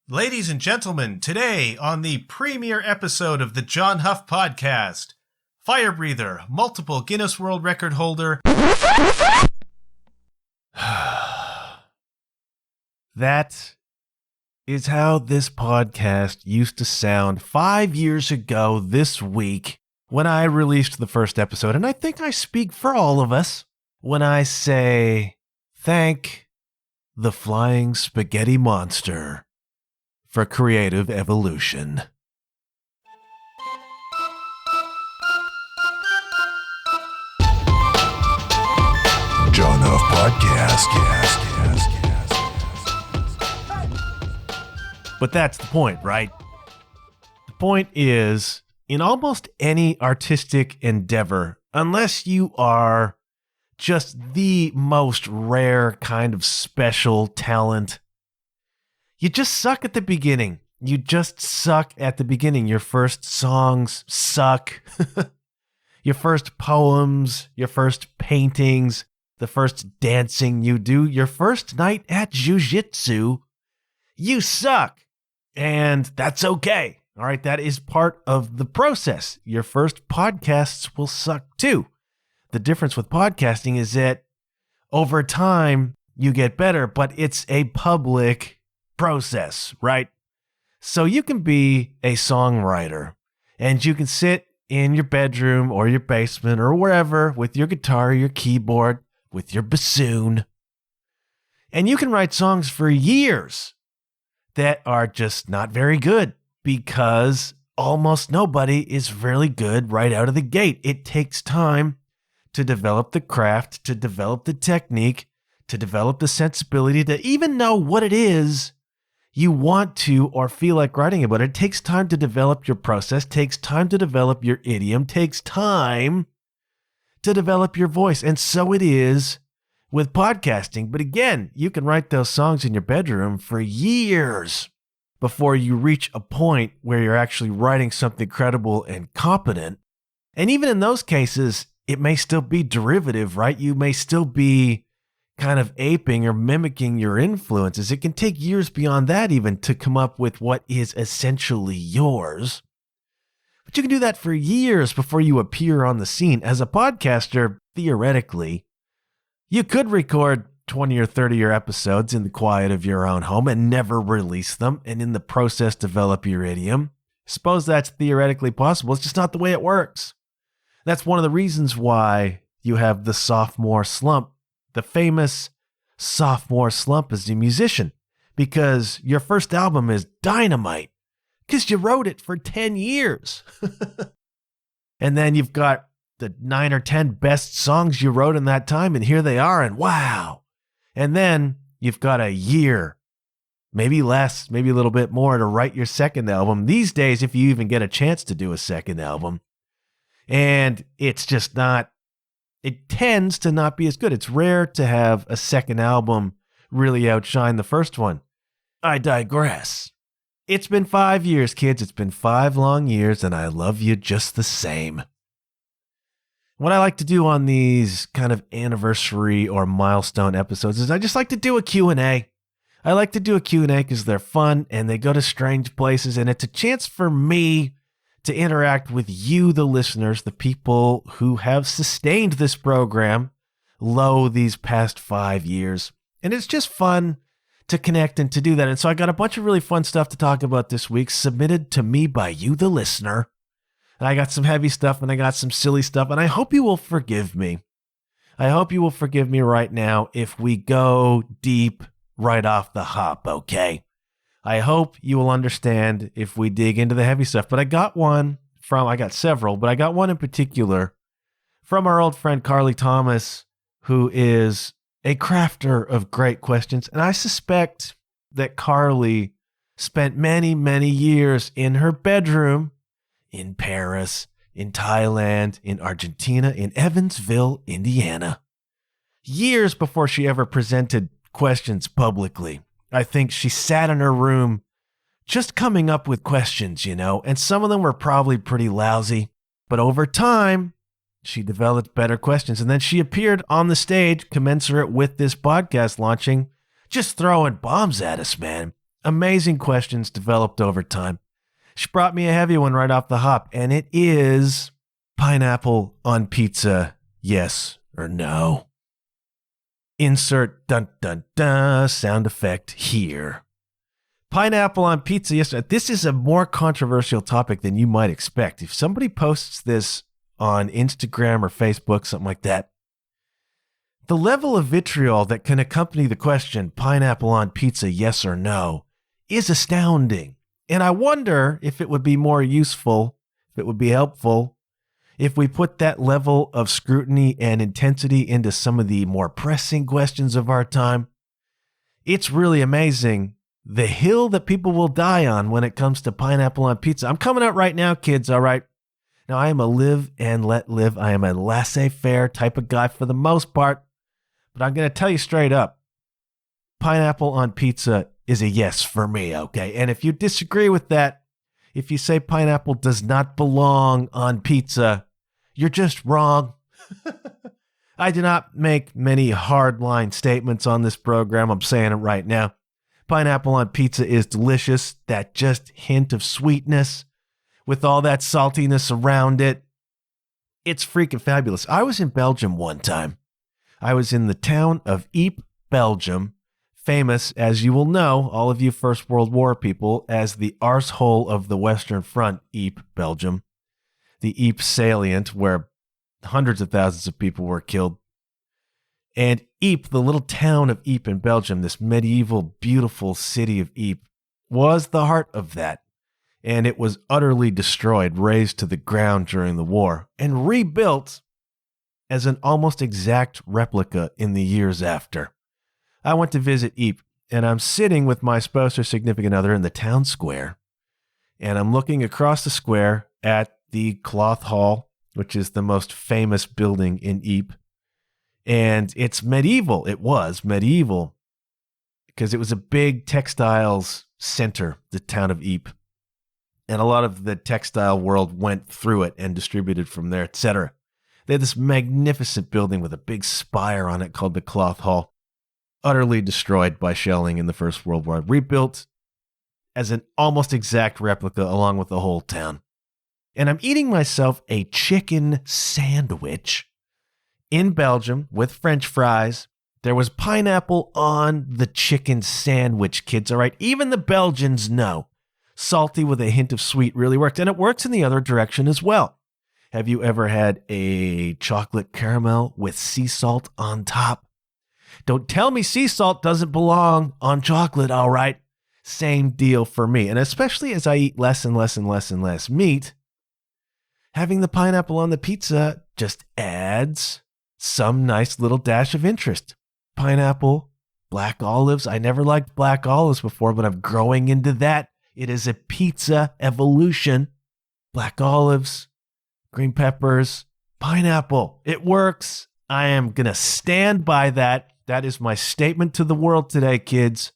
Ladies and gentlemen, today on the premiere episode of the John Huff Podcast, fire breather, multiple Guinness World Record holder. That is how this podcast used to sound 5 years ago this week when I released the first episode. And I think I speak for all of us when I say, thank the flying spaghetti monster for creative evolution. John Huff Podcast. But that's the point, right? The point is, in almost any artistic endeavor, unless you are just the most rare kind of special talent, you just suck at the beginning. You just suck at the beginning. Your first songs suck. Your first poems, your first paintings, the first dancing you do, your first night at jiu-jitsu, you suck. And that's okay. All right, that is part of the process. Your first podcasts will suck too. The difference with podcasting is that over time you get better, but it's a public process, right? So you can be a songwriter and you can sit in your bedroom or your basement or wherever with your guitar, your keyboard, with your bassoon, and you can write songs for years that are just not very good because almost nobody is really good right out of the gate. It takes time to develop the craft, to develop the technique, to develop the sensibility, to even know what it is you want to or feel like writing about. It takes time to develop your process, takes time to develop your idiom, takes time to develop your voice. And so it is with podcasting. But again, you can write those songs in your bedroom for years before you reach a point where you're actually writing something credible and competent. And even in those cases, it may still be derivative, right? You may still be kind of aping or mimicking your influences. It can take years beyond that even to come up with what is essentially yours. But you can do that for years before you appear on the scene. As a podcaster, theoretically, you could record 20 or 30 year episodes in the quiet of your own home and never release them, and in the process develop your idiom. Suppose that's theoretically possible. It's just not the way it works. That's one of the reasons why you have the sophomore slump. The famous sophomore slump as a musician, because your first album is dynamite because you wrote it for 10 years. And then you've got the 9 or 10 best songs you wrote in that time, and here they are, and wow. And then you've got a year, maybe less, maybe a little bit more to write your second album. These days, if you even get a chance to do a second album, and it's just not, it tends to not be as good. It's rare to have a second album really outshine the first one. I digress. It's been 5 years, kids. It's been 5 long years, and I love you just the same. What I like to do on these kind of anniversary or milestone episodes is I just like to do a Q&A. I like to do a Q&A because they're fun and they go to strange places, and it's a chance for me to interact with you, the listeners, the people who have sustained this program these past 5 years. And it's just fun to connect and to do that. And so I got a bunch of really fun stuff to talk about this week, submitted to me by you, the listener. And I got some heavy stuff and I got some silly stuff, and I hope you will forgive me. I hope you will forgive me right now if we go deep right off the hop, okay? I hope you will understand if we dig into the heavy stuff. But I got several, but I got one in particular from our old friend Carly Thomas, who is a crafter of great questions. And I suspect that Carly spent many, many years in her bedroom in Paris, in Thailand, in Argentina, in Evansville, Indiana, years before she ever presented questions publicly. I think she sat in her room just coming up with questions, and some of them were probably pretty lousy. But over time, she developed better questions. And then she appeared on the stage commensurate with this podcast launching, just throwing bombs at us, man. amazing questions developed over time. She brought me a heavy one right off the hop, and it is pineapple on pizza, yes or no? Insert dun dun dun sound effect here. Pineapple on pizza, yes. This is a more controversial topic than you might expect. If somebody posts this on Instagram or Facebook, something like that, the level of vitriol that can accompany the question, pineapple on pizza, yes or no, is astounding. And I wonder if it would be more useful, if it would be helpful, if we put that level of scrutiny and intensity into some of the more pressing questions of our time. It's really amazing the hill that people will die on when it comes to pineapple on pizza. I'm coming out right now, kids, all right? Now, I am a live and let live. I am a laissez-faire type of guy for the most part. But I'm going to tell you straight up, pineapple on pizza is a yes for me, okay? And if you disagree with that, if you say pineapple does not belong on pizza, you're just wrong. I do not make many hardline statements on this program. I'm saying it right now. Pineapple on pizza is delicious. That just hint of sweetness with all that saltiness around it. It's freaking fabulous. I was in Belgium one time. I was in the town of Ypres, Belgium, famous, as you will know, all of you First World War people, as the arsehole of the Western Front, Ypres, Belgium. The Ypres salient, where hundreds of thousands of people were killed. And Ypres, the little town of Ypres in Belgium, this medieval, beautiful city of Ypres, was the heart of that. And it was utterly destroyed, razed to the ground during the war, and rebuilt as an almost exact replica in the years after. I went to visit Ypres, and I'm sitting with my spouse or significant other in the town square, and I'm looking across the square at the Cloth Hall, which is the most famous building in Ypres. And it's medieval. It was medieval because it was a big textiles center, the town of Ypres. And a lot of the textile world went through it and distributed from there, etc. They had this magnificent building with a big spire on it called the Cloth Hall, utterly destroyed by shelling in the First World War, rebuilt as an almost exact replica along with the whole town. And I'm eating myself a chicken sandwich in Belgium with French fries. There was pineapple on the chicken sandwich, kids, all right? Even the Belgians know salty with a hint of sweet really works, and it works in the other direction as well. Have you ever had a chocolate caramel with sea salt on top? Don't tell me sea salt doesn't belong on chocolate, all right? Same deal for me. And especially as I eat less and less and less and less meat, having the pineapple on the pizza just adds some nice little dash of interest. Pineapple, black olives. I never liked black olives before, but I'm growing into that. It is a pizza evolution. Black olives, green peppers, pineapple. It works. I am going to stand by that. That is my statement to the world today, kids.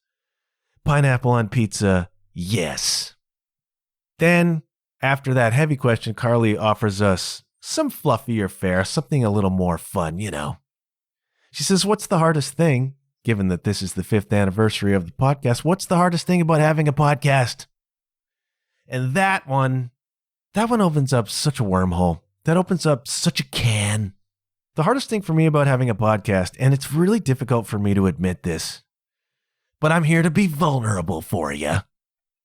Pineapple on pizza, yes. Then, after that heavy question, Carly offers us some fluffier fare, something a little more fun, you know. She says, what's the hardest thing, given that this is the 5th anniversary of the podcast, what's the hardest thing about having a podcast? And that one opens up such a wormhole. That opens up such a can. The hardest thing for me about having a podcast, and it's really difficult for me to admit this, but I'm here to be vulnerable for you.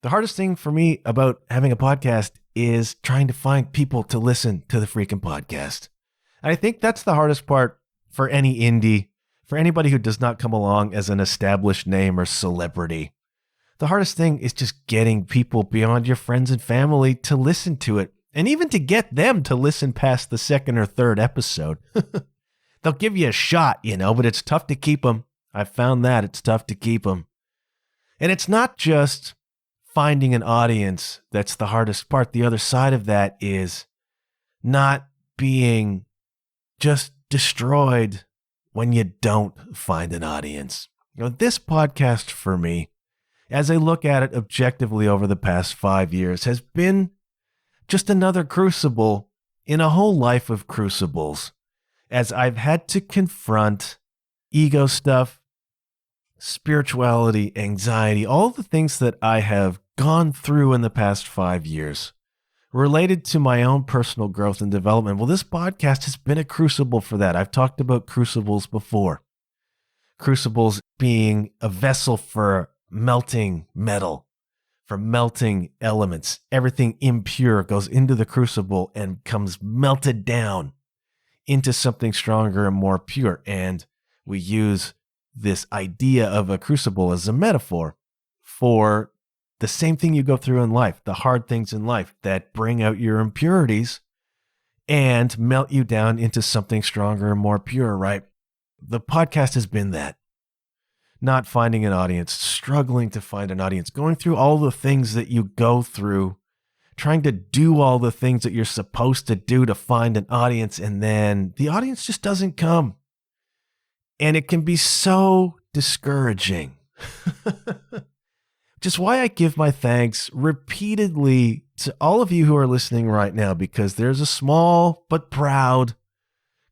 The hardest thing for me about having a podcast is trying to find people to listen to the freaking podcast. And I think that's the hardest part for any indie, for anybody who does not come along as an established name or celebrity. The hardest thing is just getting people beyond your friends and family to listen to it, and even to get them to listen past the 2nd or 3rd episode. They'll give you a shot, you know, but it's tough to keep them. I've found that it's tough to keep them. And it's not just finding an audience that's the hardest part. The other side of that is not being just destroyed when you don't find an audience. You know, this podcast for me, as I look at it objectively over the past 5 years, has been just another crucible in a whole life of crucibles, as I've had to confront ego stuff, spirituality, anxiety, all the things that I have gone through in the past 5 years related to my own personal growth and development. Well, this podcast has been a crucible for that. I've talked about crucibles before. Crucibles being a vessel for melting metal, for melting elements. Everything impure goes into the crucible and comes melted down into something stronger and more pure. And we use this idea of a crucible as a metaphor for the same thing you go through in life, the hard things in life that bring out your impurities and melt you down into something stronger and more pure, right? The podcast has been that. Not finding an audience, struggling to find an audience, going through all the things that you go through, trying to do all the things that you're supposed to do to find an audience, and then the audience just doesn't come. And it can be so discouraging. Which is why I give my thanks repeatedly to all of you who are listening right now, because there's a small but proud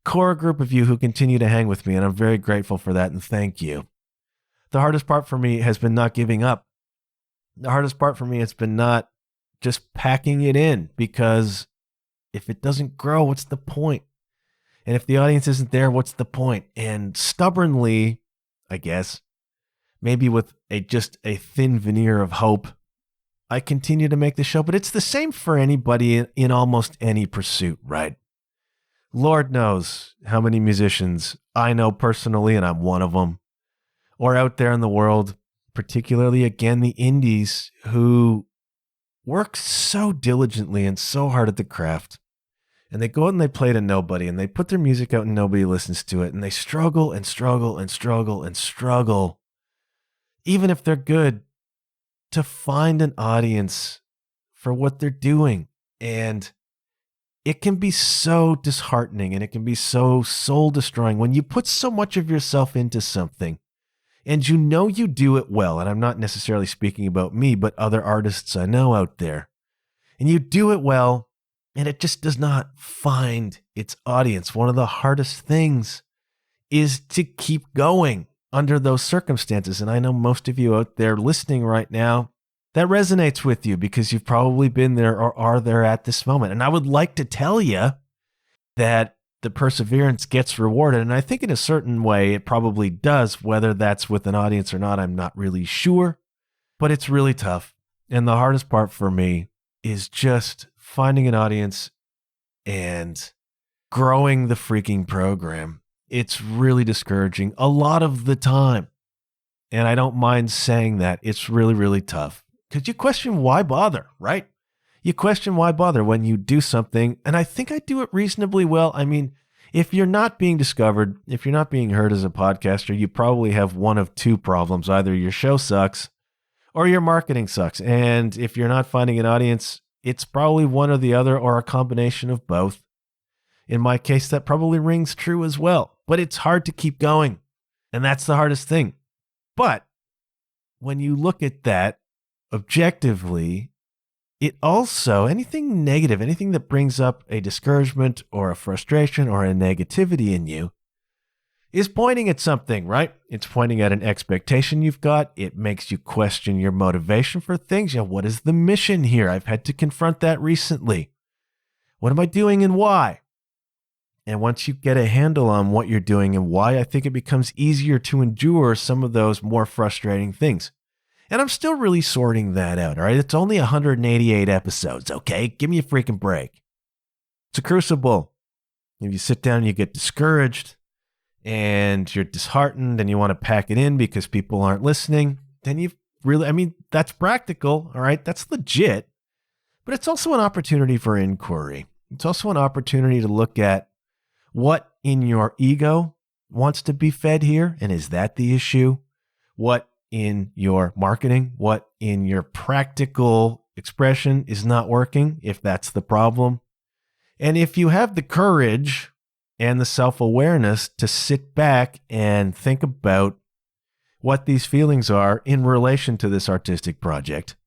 core group of you who continue to hang with me, and I'm very grateful for that, and thank you. The hardest part for me has been not giving up. The hardest part for me has been not just packing it in, because if it doesn't grow, what's the point? And if the audience isn't there, what's the point? And stubbornly, I guess, maybe with just a thin veneer of hope, I continue to make the show. But it's the same for anybody in almost any pursuit, right? Lord knows how many musicians I know personally, and I'm one of them, or out there in the world, particularly, again, the indies, who work so diligently and so hard at the craft. And they go out and they play to nobody, and they put their music out and nobody listens to it. And they struggle and struggle and struggle and struggle, even if they're good, to find an audience for what they're doing. And it can be so disheartening, and it can be so soul destroying when you put so much of yourself into something and you know you do it well. And I'm not necessarily speaking about me, but other artists I know out there. And you do it well, and it just does not find its audience. One of the hardest things is to keep going under those circumstances. And I know most of you out there listening right now, that resonates with you because you've probably been there or are there at this moment. And I would like to tell you that the perseverance gets rewarded. And I think in a certain way it probably does. Whether that's with an audience or not, I'm not really sure. But it's really tough. And the hardest part for me is just finding an audience and growing the freaking program. It's really discouraging a lot of the time. And I don't mind saying that. It's really, really tough. Because you question why bother, right? You question why bother when you do something. And I think I do it reasonably well. I mean, if you're not being discovered, if you're not being heard as a podcaster, you probably have one of two problems. Either your show sucks or your marketing sucks. And if you're not finding an audience, it's probably one or the other or a combination of both. In my case, that probably rings true as well. But it's hard to keep going. And that's the hardest thing. But when you look at that objectively, it also, anything negative, anything that brings up a discouragement or a frustration or a negativity in you is pointing at something, right? It's pointing at an expectation you've got. It makes you question your motivation for things. You know, what is the mission here? I've had to confront that recently. What am I doing and why? And once you get a handle on what you're doing and why, I think it becomes easier to endure some of those more frustrating things. And I'm still really sorting that out, all right? It's only 188 episodes, okay? Give me a freaking break. It's a crucible. If you sit down and you get discouraged and you're disheartened and you want to pack it in because people aren't listening, then you've really, I mean, that's practical, all right? That's legit. But it's also an opportunity for inquiry. It's also an opportunity to look at what in your ego wants to be fed here, and is that the issue? What in your marketing, what in your practical expression is not working, if that's the problem. And if you have the courage and the self-awareness to sit back and think about what these feelings are in relation to this artistic project,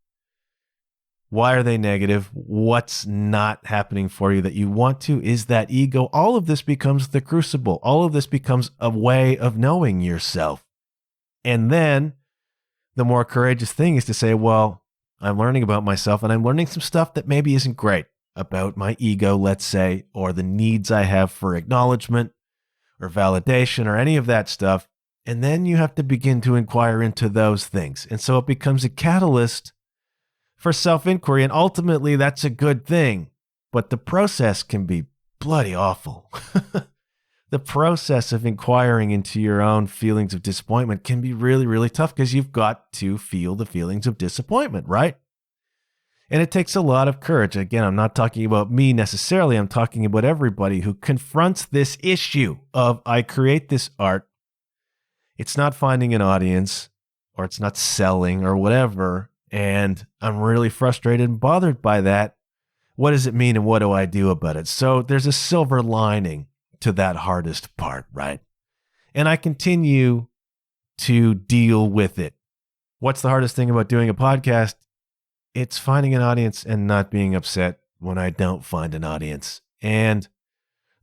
why are they negative? What's not happening for you that you want to? Is that ego? All of this becomes the crucible. All of this becomes a way of knowing yourself. And then the more courageous thing is to say, well, I'm learning about myself and I'm learning some stuff that maybe isn't great about my ego, let's say, or the needs I have for acknowledgement or validation or any of that stuff. And then you have to begin to inquire into those things. And so it becomes a catalyst for self-inquiry. And ultimately, that's a good thing. But the process can be bloody awful. The process of inquiring into your own feelings of disappointment can be really, really tough because you've got to feel the feelings of disappointment, right? And it takes a lot of courage. Again, I'm not talking about me necessarily. I'm talking about everybody who confronts this issue of I create this art. It's not finding an audience or it's not selling or whatever. And I'm really frustrated and bothered by that. What does it mean and what do I do about it? So there's a silver lining to that hardest part, right? And I continue to deal with it. What's the hardest thing about doing a podcast? It's finding an audience and not being upset when I don't find an audience. And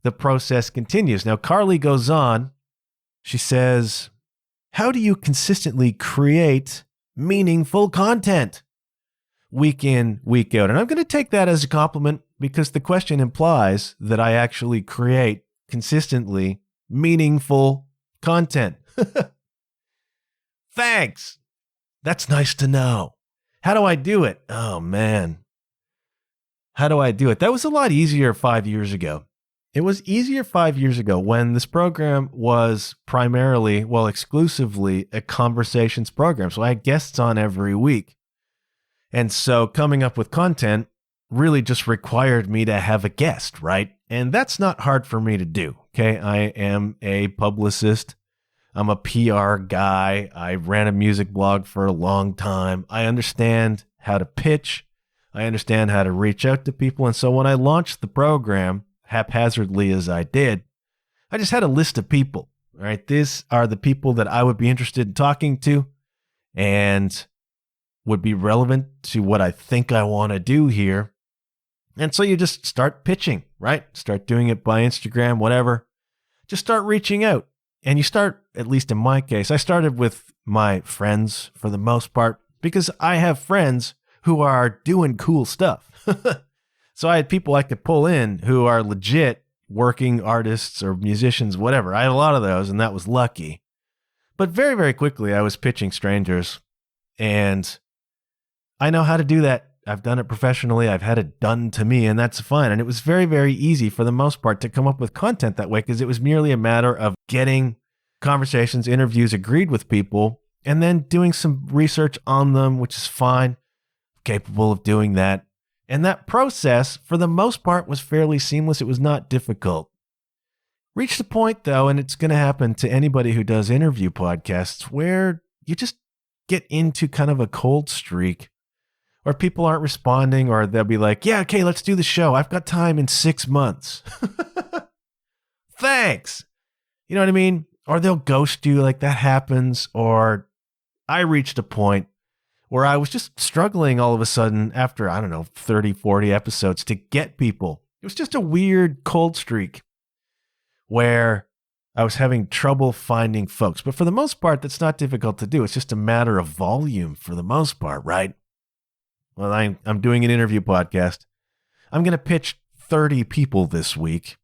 the process continues. Now, Carly goes on. She says, how do you consistently create meaningful content week in, week out? And I'm going to take that as a compliment because the question implies that I actually create consistently meaningful content. Thanks. That's nice to know. How do I do it? Oh, man. How do I do it? That was a lot easier 5 years ago. It was easier 5 years ago when this program was primarily, well, exclusively a conversations program. So I had guests on every week. And so coming up with content really just required me to have a guest, right? And that's not hard for me to do, okay? I am a publicist. I'm a PR guy. I ran a music blog for a long time. I understand how to pitch. I understand how to reach out to people. And so when I launched the program, haphazardly as I did, I just had a list of people, right? These are the people that I would be interested in talking to and would be relevant to what I think I want to do here. And so you just start pitching, right? Start doing it by Instagram, whatever. Just start reaching out. And you start, at least in my case, I started with my friends for the most part because I have friends who are doing cool stuff. So I had people I could pull in who are legit working artists or musicians, whatever. I had a lot of those, and that was lucky. But very, very quickly, I was pitching strangers, and I know how to do that. I've done it professionally. I've had it done to me, and that's fine. And it was very, very easy for the most part to come up with content that way because it was merely a matter of getting conversations, interviews agreed with people, and then doing some research on them, which is fine. Capable of doing that. And that process, for the most part, was fairly seamless. It was not difficult. Reached a point, though, and it's going to happen to anybody who does interview podcasts, where you just get into kind of a cold streak or people aren't responding, or they'll be like, yeah, okay, let's do the show. I've got time in 6 months. Thanks. You know what I mean? Or they'll ghost you, like that happens. Or I reached a point where I was just struggling all of a sudden after, 30, 40 episodes to get people. It was just a weird cold streak where I was having trouble finding folks. But for the most part, that's not difficult to do. It's just a matter of volume for the most part, right? Well, I'm doing an interview podcast. I'm going to pitch 30 people this week.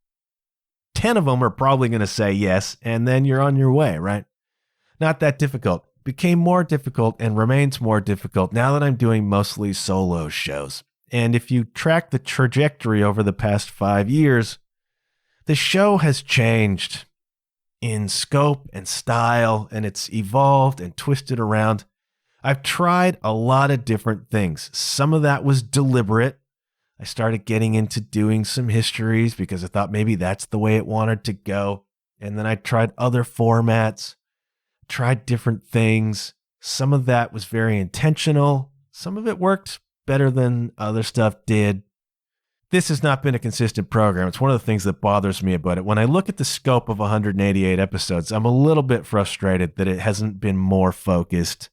10 of them are probably going to say yes, and then you're on your way, right? Not that difficult. Became more difficult and remains more difficult now that I'm doing mostly solo shows. And if you track the trajectory over the past 5 years, the show has changed in scope and style, and it's evolved and twisted around. I've tried a lot of different things. Some of that was deliberate. I started getting into doing some histories because I thought maybe that's the way it wanted to go. And then I tried other formats, tried different things. Some of that was very intentional. Some of it worked better than other stuff did. This has not been a consistent program. It's one of the things that bothers me about it. When I look at the scope of 188 episodes, I'm a little bit frustrated that it hasn't been more focused,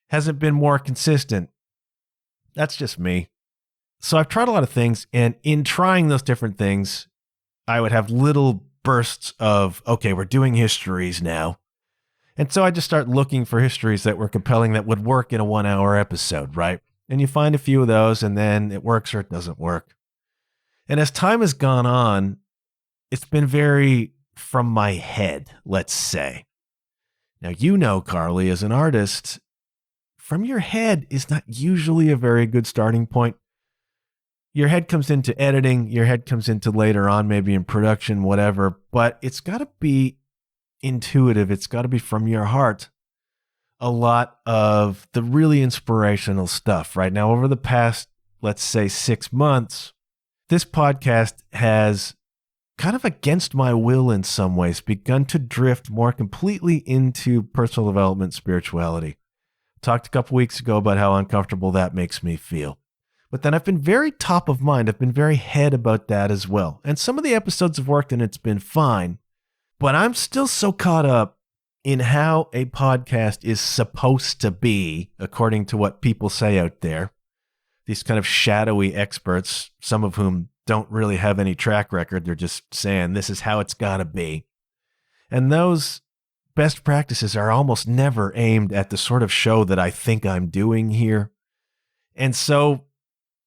hasn't been more consistent. That's just me. So I've tried a lot of things, and in trying those different things, I would have little bursts of, okay, we're doing histories now. And so I just start looking for histories that were compelling that would work in a 1-hour episode, right? And you find a few of those, and then it works or it doesn't work. And as time has gone on, it's been very from my head, let's say. Now, you know, Carly, as an artist, from your head is not usually a very good starting point. Your head comes into editing, your head comes into later on, maybe in production, whatever, but it's got to be intuitive. It's got to be from your heart. A lot of the really inspirational stuff right now over the past, let's say 6 months, this podcast has kind of against my will in some ways begun to drift more completely into personal development, spirituality. Talked a couple weeks ago about how uncomfortable that makes me feel. But then I've been very top of mind. I've been very head about that as well. And some of the episodes have worked and it's been fine. But I'm still so caught up in how a podcast is supposed to be, according to what people say out there. These kind of shadowy experts, some of whom don't really have any track record. They're just saying this is how it's got to be. And those best practices are almost never aimed at the sort of show that I think I'm doing here. And so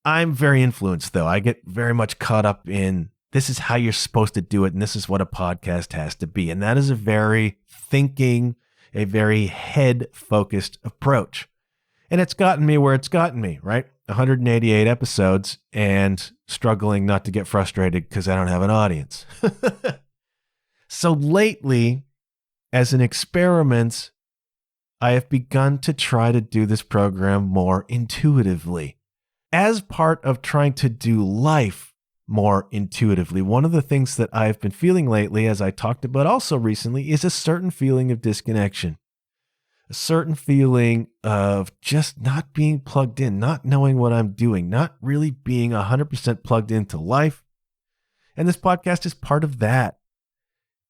I'm very influenced, though. I get very much caught up in this is how you're supposed to do it, and this is what a podcast has to be. And that is a very thinking, a very head-focused approach. And it's gotten me where it's gotten me, right? 188 episodes and struggling not to get frustrated because I don't have an audience. So lately, as an experiment, I have begun to try to do this program more intuitively. As part of trying to do life more intuitively, one of the things that I've been feeling lately, as I talked about also recently, is a certain feeling of disconnection. A certain feeling of just not being plugged in, not knowing what I'm doing, not really being 100% plugged into life. And this podcast is part of that.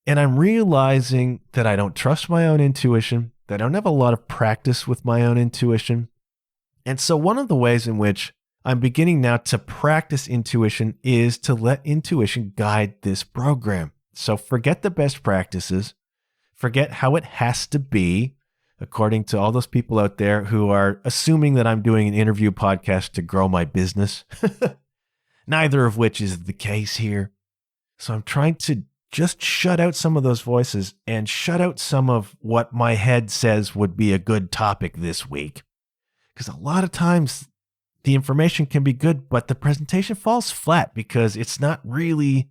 And I'm realizing that I don't trust my own intuition, that I don't have a lot of practice with my own intuition. And so one of the ways in which I'm beginning now to practice intuition is to let intuition guide this program. So forget the best practices, forget how it has to be, according to all those people out there who are assuming that I'm doing an interview podcast to grow my business. Neither of which is the case here. So I'm trying to just shut out some of those voices and shut out some of what my head says would be a good topic this week. Because a lot of times the information can be good, but the presentation falls flat because it's not really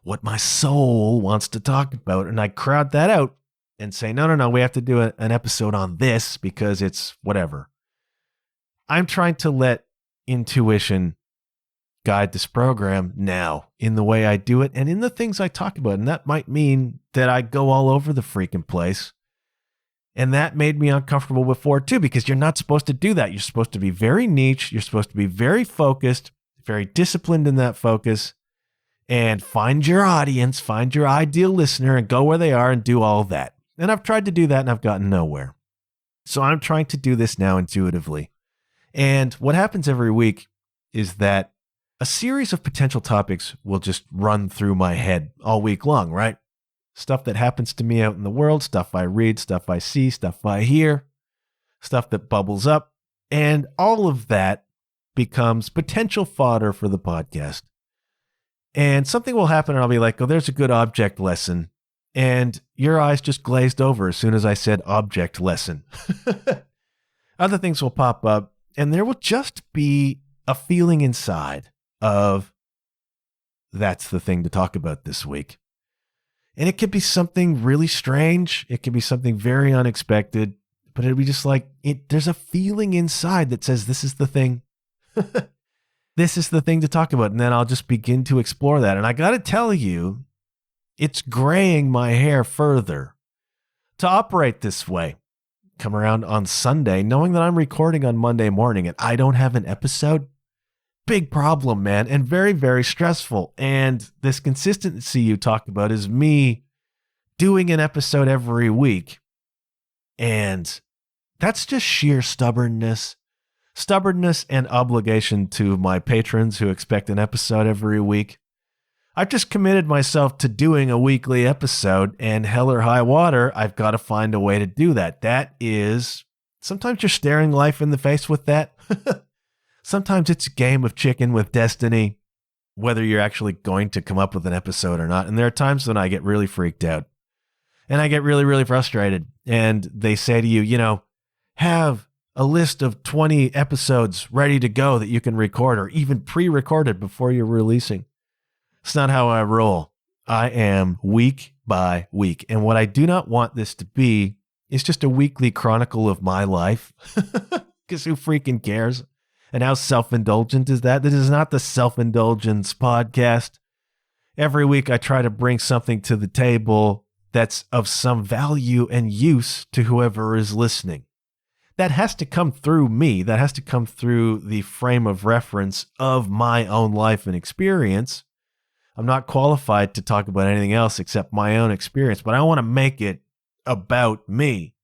what my soul wants to talk about. And I crowd that out and say, no, we have to do an episode on this because it's whatever. I'm trying to let intuition guide this program now in the way I do it and in the things I talk about. And that might mean that I go all over the freaking place. And that made me uncomfortable before too, because you're not supposed to do that. You're supposed to be very niche. You're supposed to be very focused, very disciplined in that focus, and find your audience, find your ideal listener and go where they are and do all that. And I've tried to do that and I've gotten nowhere. So I'm trying to do this now intuitively. And what happens every week is that a series of potential topics will just run through my head all week long, right? Stuff that happens to me out in the world, stuff I read, stuff I see, stuff I hear, stuff that bubbles up. And all of that becomes potential fodder for the podcast. And something will happen and I'll be like, oh, there's a good object lesson. And your eyes just glazed over as soon as I said object lesson. Other things will pop up and there will just be a feeling inside of that's the thing to talk about this week. And it could be something really strange. It could be something very unexpected, but it'll be just like, there's a feeling inside that says, this is the thing. This is the thing to talk about. And then I'll just begin to explore that. And I got to tell you, it's graying my hair further to operate this way. Come around on Sunday, knowing that I'm recording on Monday morning and I don't have an episode. Big problem, man, and very, very stressful. And this consistency you talk about is me doing an episode every week. And that's just sheer stubbornness. Stubbornness and obligation to my patrons who expect an episode every week. I've just committed myself to doing a weekly episode, and hell or high water, I've got to find a way to do that. That is, sometimes you're staring life in the face with that. Sometimes it's a game of chicken with destiny, whether you're actually going to come up with an episode or not. And there are times when I get really freaked out and I get really, really frustrated. And they say to you, have a list of 20 episodes ready to go that you can record or even pre-recorded before you're releasing. It's not how I roll. I am week by week. And what I do not want this to be is just a weekly chronicle of my life. Because who freaking cares? And how self-indulgent is that? This is not the self-indulgence podcast. Every week I try to bring something to the table that's of some value and use to whoever is listening. That has to come through me. That has to come through the frame of reference of my own life and experience. I'm not qualified to talk about anything else except my own experience, but I want to make it about me.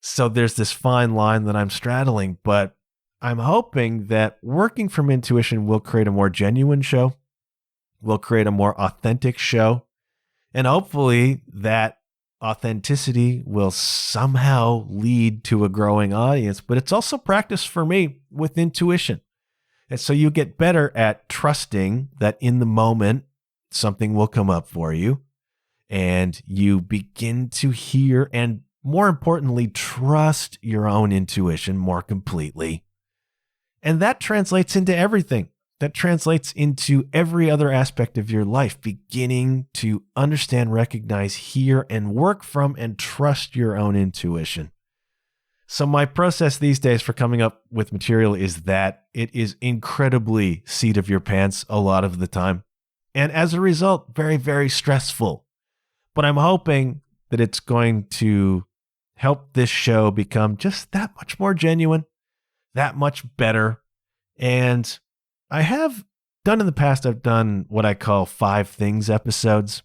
So there's this fine line that I'm straddling, but I'm hoping that working from intuition will create a more genuine show, will create a more authentic show, and hopefully that authenticity will somehow lead to a growing audience. But it's also practice for me with intuition. And so you get better at trusting that in the moment, something will come up for you, and you begin to hear and, more importantly, trust your own intuition more completely. And that translates into everything. That translates into every other aspect of your life, beginning to understand, recognize, hear, and work from and trust your own intuition. So my process these days for coming up with material is that it is incredibly seat of your pants a lot of the time. And as a result, very, very stressful. But I'm hoping that it's going to help this show become just that much more genuine, that much better. And I have done in the past, I've done what I call 5 things episodes.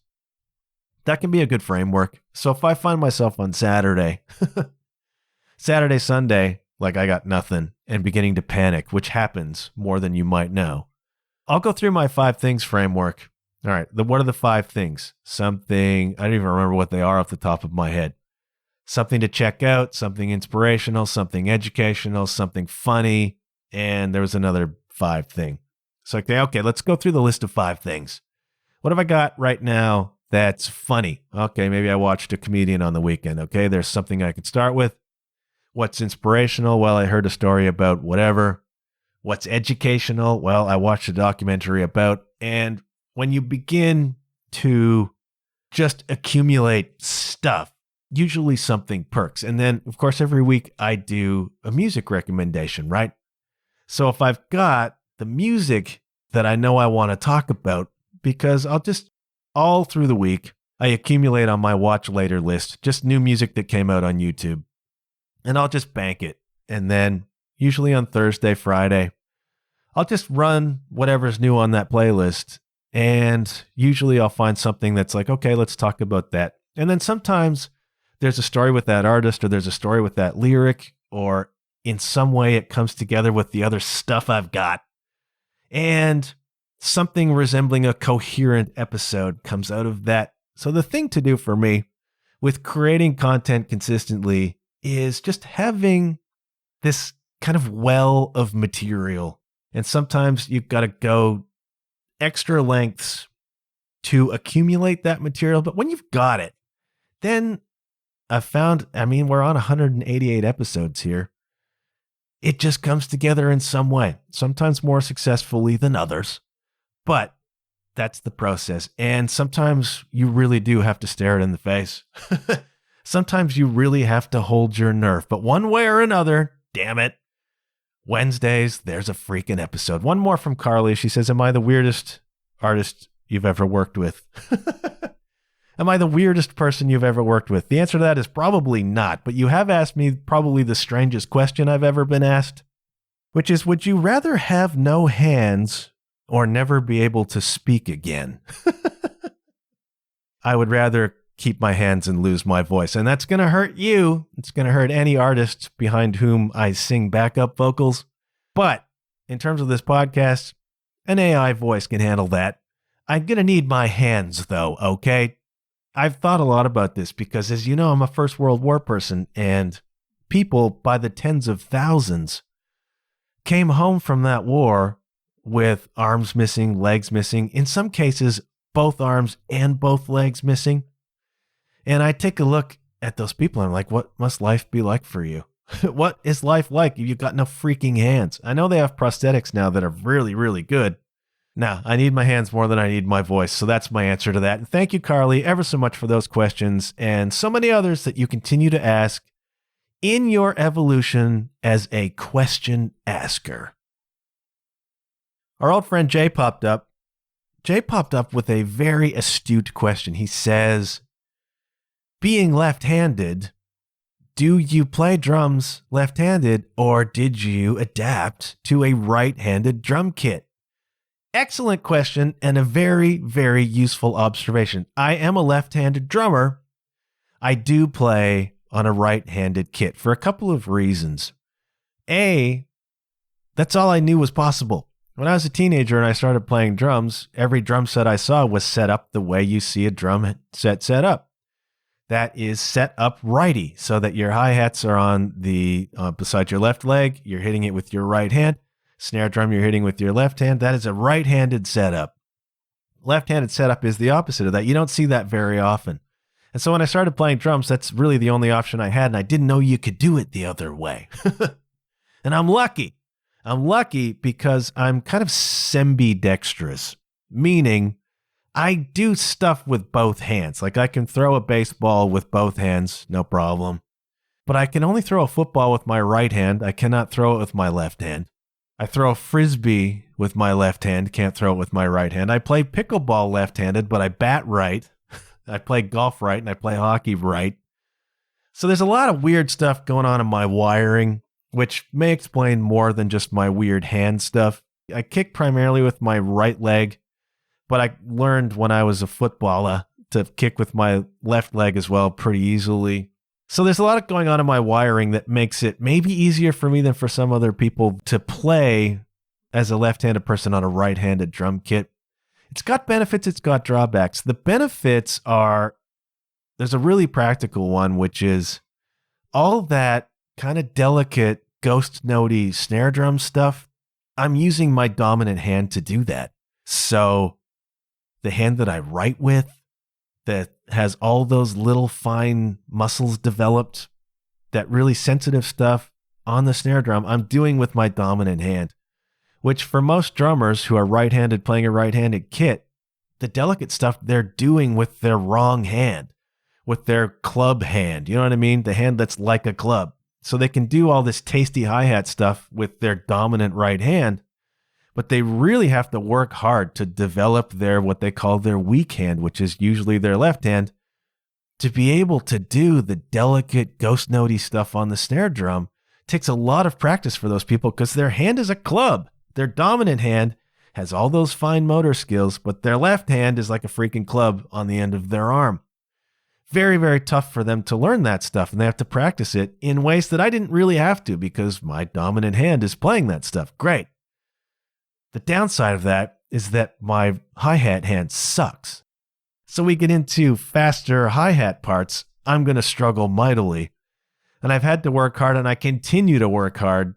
That can be a good framework. So if I find myself on Saturday, Sunday, like I got nothing and beginning to panic, which happens more than you might know, I'll go through my 5 things framework. All right, what are the 5 things? Something, I don't even remember what they are off the top of my head. Something to check out, something inspirational, something educational, something funny, and there was another 5 thing. So, okay, let's go through the list of 5 things. What have I got right now that's funny? Okay, maybe I watched a comedian on the weekend. Okay, there's something I could start with. What's inspirational? Well, I heard a story about whatever. What's educational? Well, I watched a documentary about. And when you begin to just accumulate stuff, usually something perks. And then, of course, every week I do a music recommendation, right? So if I've got the music that I know I want to talk about, because I'll just, all through the week, I accumulate on my watch later list, just new music that came out on YouTube. And I'll just bank it. And then usually on Thursday, Friday, I'll just run whatever's new on that playlist. And usually I'll find something that's like, okay, let's talk about that. And then sometimes there's a story with that artist, or there's a story with that lyric, or in some way it comes together with the other stuff I've got. And something resembling a coherent episode comes out of that. So the thing to do for me with creating content consistently is just having this kind of well of material. And sometimes you've got to go extra lengths to accumulate that material. But when you've got it, then I've found, we're on 188 episodes here. It just comes together in some way, sometimes more successfully than others. But that's the process. And sometimes you really do have to stare it in the face. Sometimes you really have to hold your nerve. But one way or another, damn it, Wednesdays, there's a freaking episode. One more from Carly. She says, am I the weirdest artist you've ever worked with? Am I the weirdest person you've ever worked with? The answer to that is probably not. But you have asked me probably the strangest question I've ever been asked, which is, would you rather have no hands or never be able to speak again? I would rather keep my hands and lose my voice. And that's going to hurt you. It's going to hurt any artist behind whom I sing backup vocals. But in terms of this podcast, an AI voice can handle that. I'm going to need my hands, though, okay? I've thought a lot about this because, as you know, I'm a First World War person, and people by the tens of thousands came home from that war with arms missing, legs missing, in some cases, both arms and both legs missing. And I take a look at those people and I'm like, what must life be like for you? What is life like if you've got no freaking hands? I know they have prosthetics now that are really, really good. Now, I need my hands more than I need my voice, so that's my answer to that. And thank you, Carly, ever so much for those questions and so many others that you continue to ask in your evolution as a question asker. Our old friend Jay popped up. Jay popped up with a very astute question. He says, being left-handed, do you play drums left-handed or did you adapt to a right-handed drum kit? Excellent question and a very, very useful observation. I am a left-handed drummer. I do play on a right-handed kit for a couple of reasons. A, that's all I knew was possible. When I was a teenager and I started playing drums, every drum set I saw was set up the way you see a drum set up. That is set up righty so that your hi-hats are on the beside your left leg. You're hitting it with your right hand. Snare drum you're hitting with your left hand. That is a right-handed setup. Left-handed setup is the opposite of that. You don't see that very often. And so when I started playing drums, that's really the only option I had, and I didn't know you could do it the other way. And I'm lucky. I'm lucky because I'm kind of semi-dexterous, meaning I do stuff with both hands. Like I can throw a baseball with both hands, no problem. But I can only throw a football with my right hand. I cannot throw it with my left hand. I throw a frisbee with my left hand, can't throw it with my right hand. I play pickleball left-handed, but I bat right. I play golf right, and I play hockey right. So there's a lot of weird stuff going on in my wiring, which may explain more than just my weird hand stuff. I kick primarily with my right leg, but I learned when I was a footballer to kick with my left leg as well pretty easily. So there's a lot going on in my wiring that makes it maybe easier for me than for some other people to play as a left-handed person on a right-handed drum kit. It's got benefits, it's got drawbacks. The benefits are, there's a really practical one, which is all that kind of delicate ghost notey snare drum stuff. I'm using my dominant hand to do that. So the hand that I write with, that has all those little fine muscles developed, that really sensitive stuff on the snare drum, I'm doing with my dominant hand, which for most drummers who are right-handed playing a right-handed kit, the delicate stuff they're doing with their wrong hand, with their club hand. You know what I mean? The hand that's like a club. So they can do all this tasty hi-hat stuff with their dominant right hand, but they really have to work hard to develop their, what they call their weak hand, which is usually their left hand, to be able to do the delicate ghost notey stuff on the snare drum. Takes a lot of practice for those people because their hand is a club. Their dominant hand has all those fine motor skills, but their left hand is like a freaking club on the end of their arm. Very, very tough for them to learn that stuff, and they have to practice it in ways that I didn't really have to because my dominant hand is playing that stuff. Great. The downside of that is that my hi-hat hand sucks. So we get into faster hi-hat parts, I'm going to struggle mightily. And I've had to work hard, and I continue to work hard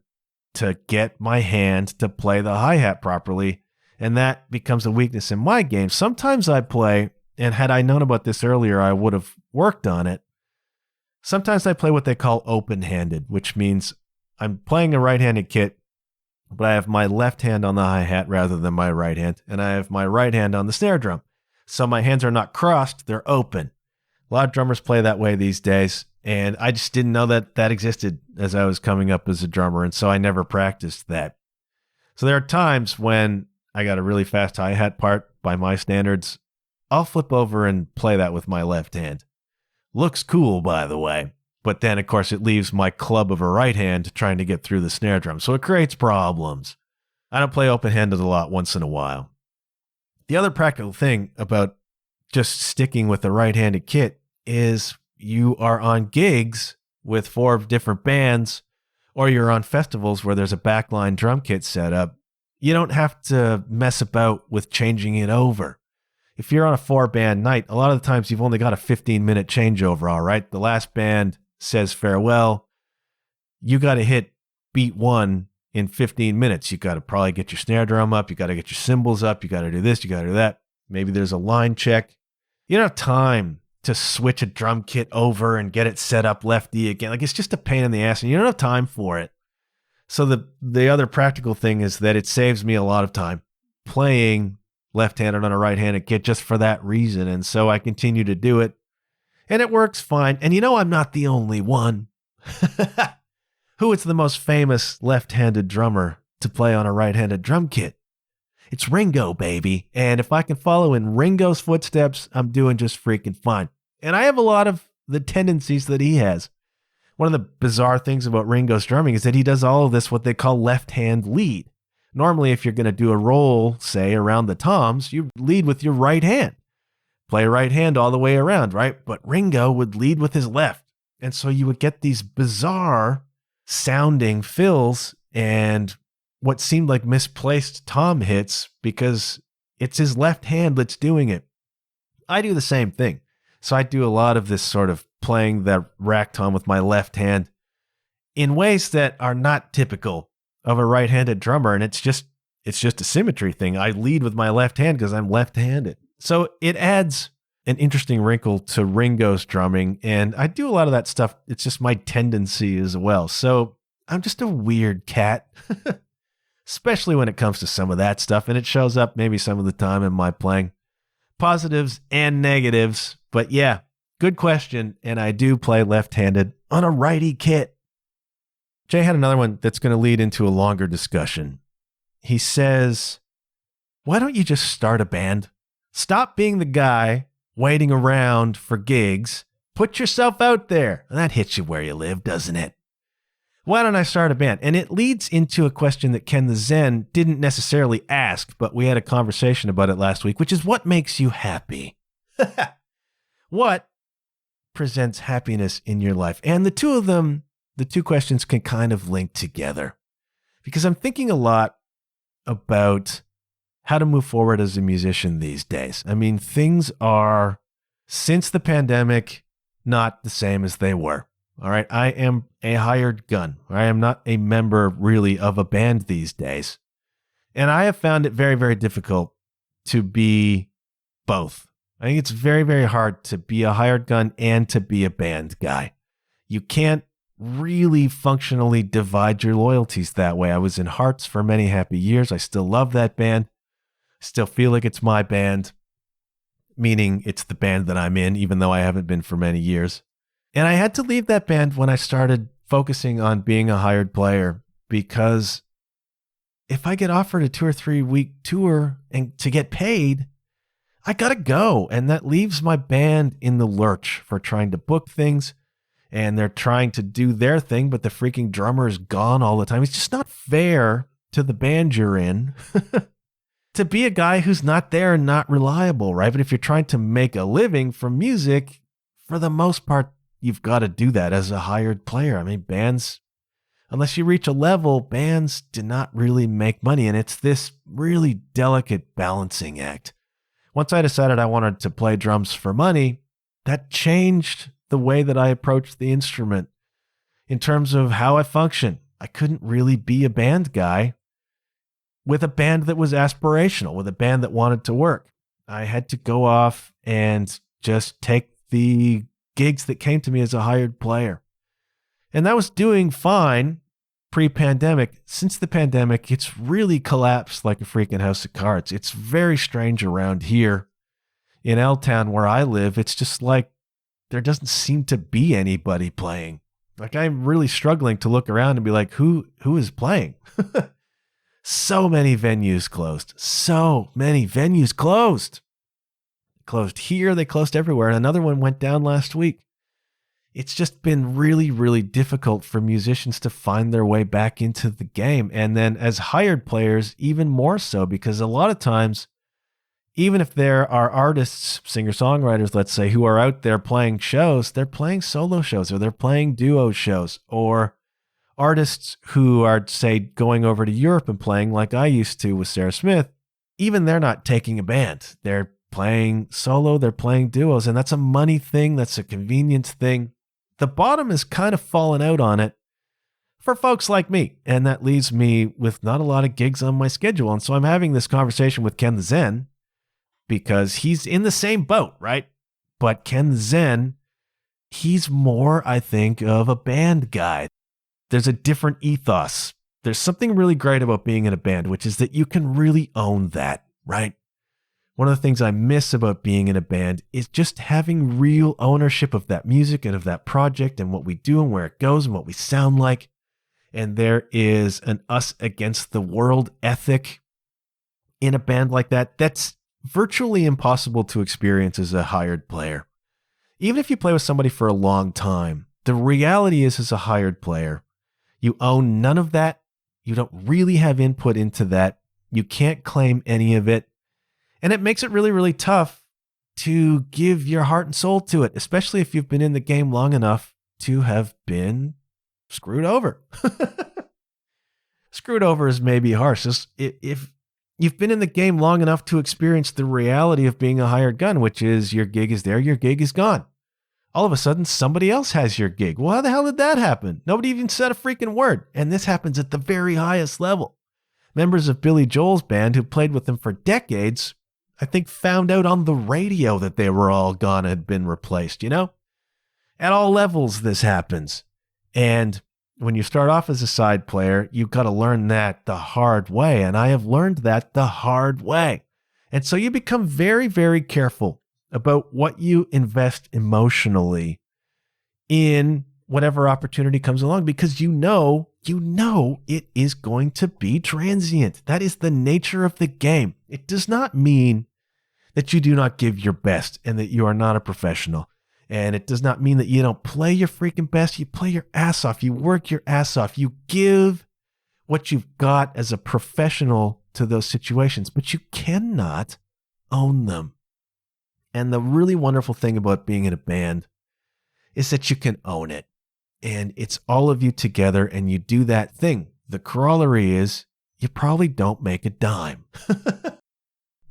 to get my hand to play the hi-hat properly. And that becomes a weakness in my game. Sometimes I play, and had I known about this earlier, I would have worked on it. Sometimes I play what they call open-handed, which means I'm playing a right-handed kit, but I have my left hand on the hi-hat rather than my right hand, and I have my right hand on the snare drum. So my hands are not crossed, they're open. A lot of drummers play that way these days, and I just didn't know that that existed as I was coming up as a drummer, and so I never practiced that. So there are times when I got a really fast hi-hat part by my standards, I'll flip over and play that with my left hand. Looks cool, by the way. But then, of course, it leaves my club of a right hand trying to get through the snare drum. So it creates problems. I don't play open-handed a lot once in a while. The other practical thing about just sticking with a right-handed kit is you are on gigs with 4 different bands, or you're on festivals where there's a backline drum kit set up. You don't have to mess about with changing it over. if you're on a 4-band night, a lot of the times you've only got a 15-minute changeover, all right? The last band says farewell. You got to hit beat 1 in 15 minutes. You got to probably get your snare drum up. You got to get your cymbals up. You got to do this. You got to do that. Maybe there's a line check. You don't have time to switch a drum kit over and get it set up lefty again. Like, it's just a pain in the ass, and you don't have time for it. So the other practical thing is that it saves me a lot of time playing left-handed on a right-handed kit just for that reason. And so I continue to do it, and it works fine. And I'm not the only one. Who is the most famous left-handed drummer to play on a right-handed drum kit? It's Ringo, baby. And if I can follow in Ringo's footsteps, I'm doing just freaking fine. And I have a lot of the tendencies that he has. One of the bizarre things about Ringo's drumming is that he does all of this, what they call left-hand lead. Normally, if you're going to do a roll, say, around the toms, you lead with your right hand. Play right hand all the way around, right? But Ringo would lead with his left. And so you would get these bizarre sounding fills and what seemed like misplaced tom hits because it's his left hand that's doing it. I do the same thing. So I do a lot of this sort of playing the rack tom with my left hand in ways that are not typical of a right-handed drummer. And it's just a symmetry thing. I lead with my left hand because I'm left-handed. So it adds an interesting wrinkle to Ringo's drumming. And I do a lot of that stuff. It's just my tendency as well. So I'm just a weird cat, especially when it comes to some of that stuff. And it shows up maybe some of the time in my playing. Positives and negatives. But yeah, good question. And I do play left-handed on a righty kit. Jay had another one that's going to lead into a longer discussion. He says, why don't you just start a band? Stop being the guy waiting around for gigs. Put yourself out there. And that hits you where you live, doesn't it? Why don't I start a band? And it leads into a question that Ken the Zen didn't necessarily ask, but we had a conversation about it last week, which is what makes you happy? What presents happiness in your life? And the two questions can kind of link together because I'm thinking a lot about how to move forward as a musician these days. I mean, things are, since the pandemic, not the same as they were. All right. I am a hired gun. I am not a member really of a band these days. And I have found it very, very difficult to be both. I think it's very, very hard to be a hired gun and to be a band guy. You can't really functionally divide your loyalties that way. I was in Hearts for many happy years. I still love that band. Still feel like it's my band, meaning it's the band that I'm in, even though I haven't been for many years. And I had to leave that band when I started focusing on being a hired player, because if I get offered a 2 or 3 week tour and to get paid, I gotta go. And that leaves my band in the lurch for trying to book things. And they're trying to do their thing, but the freaking drummer is gone all the time. It's just not fair to the band you're in to be a guy who's not there and not reliable, right? But if you're trying to make a living from music, for the most part, you've got to do that as a hired player. I mean, bands, unless you reach a level, bands do not really make money. And it's this really delicate balancing act. Once I decided I wanted to play drums for money, that changed the way that I approached the instrument in terms of how I function. I couldn't really be a band guy with a band that was aspirational, with a band that wanted to work. I had to go off and just take the gigs that came to me as a hired player. And that was doing fine pre-pandemic. Since the pandemic, it's really collapsed like a freaking house of cards. It's very strange around here in L-Town where I live. It's just like there doesn't seem to be anybody playing. Like, I'm really struggling to look around and be like, who is playing? So many venues closed. So many venues closed. Closed here, they closed everywhere. And another one went down last week. It's just been really, really difficult for musicians to find their way back into the game. And then as hired players, even more so, because a lot of times, even if there are artists, singer-songwriters, let's say, who are out there playing shows, they're playing solo shows or they're playing duo shows, or artists who are, say, going over to Europe and playing like I used to with Sarah Smith, even they're not taking a band. They're playing solo, they're playing duos, and that's a money thing, that's a convenience thing. The bottom is kind of fallen out on it for folks like me, and that leaves me with not a lot of gigs on my schedule. And so I'm having this conversation with Ken the Zen because he's in the same boat, right? But Ken the Zen, he's more, I think, of a band guy. There's a different ethos. There's something really great about being in a band, which is that you can really own that, right? One of the things I miss about being in a band is just having real ownership of that music and of that project and what we do and where it goes and what we sound like. And there is an us against the world ethic in a band like that that's virtually impossible to experience as a hired player. Even if you play with somebody for a long time, the reality is, as a hired player, you own none of that. You don't really have input into that. You can't claim any of it. And it makes it really, really tough to give your heart and soul to it, especially if you've been in the game long enough to have been screwed over. Screwed over is maybe harsh. If you've been in the game long enough to experience the reality of being a hired gun, which is your gig is there, your gig is gone. All of a sudden, somebody else has your gig. Well, how the hell did that happen? Nobody even said a freaking word. And this happens at the very highest level. Members of Billy Joel's band who played with him for decades, I think, found out on the radio that they were all gone and had been replaced, you know? At all levels, this happens. And when you start off as a side player, you've got to learn that the hard way. And I have learned that the hard way. And so you become very, very careful about what you invest emotionally in whatever opportunity comes along, because you know it is going to be transient. That is the nature of the game. It does not mean that you do not give your best and that you are not a professional. And it does not mean that you don't play your freaking best. You play your ass off. You work your ass off. You give what you've got as a professional to those situations, but you cannot own them. And the really wonderful thing about being in a band is that you can own it. And it's all of you together and you do that thing. The corollary is you probably don't make a dime.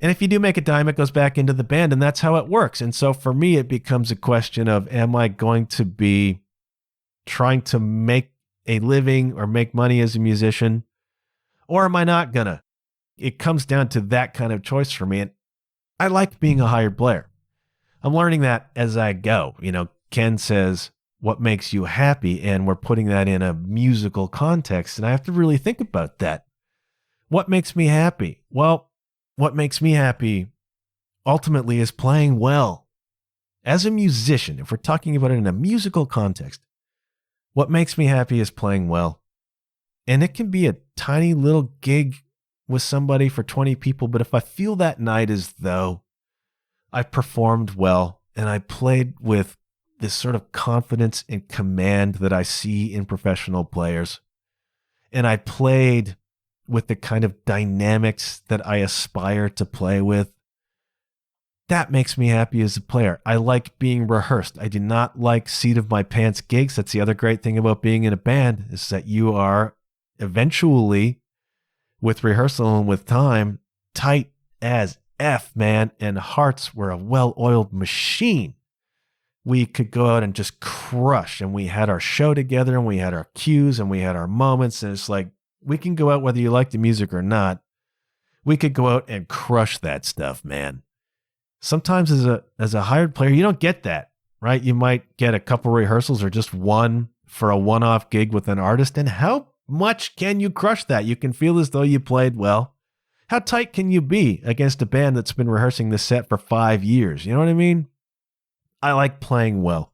And if you do make a dime, it goes back into the band, and that's how it works. And so for me, it becomes a question of, am I going to be trying to make a living or make money as a musician, or am I not gonna? It comes down to that kind of choice for me. And I like being a hired player. I'm learning that as I go. You know, Ken says, what makes you happy? And we're putting that in a musical context. And I have to really think about that. What makes me happy? Well, what makes me happy ultimately is playing well. As a musician, if we're talking about it in a musical context, what makes me happy is playing well. And it can be a tiny little gig with somebody for 20 people, but if I feel that night as though I performed well and I played with this sort of confidence and command that I see in professional players, and I played with the kind of dynamics that I aspire to play with, that makes me happy as a player. I like being rehearsed. I do not like seat of my pants gigs. That's the other great thing about being in a band, is that you are eventually, with rehearsal and with time, tight as F, man, and hearts were a well-oiled machine. We could go out and just crush, and we had our show together, and we had our cues, and we had our moments, and it's like, we can go out whether you like the music or not. We could go out and crush that stuff, man. Sometimes as a hired player, you don't get that, right? You might get a couple rehearsals or just one for a one-off gig with an artist, and how much can you crush that? You can feel as though you played well. How tight can you be against a band that's been rehearsing this set for 5 years? You know what I mean? I like playing well.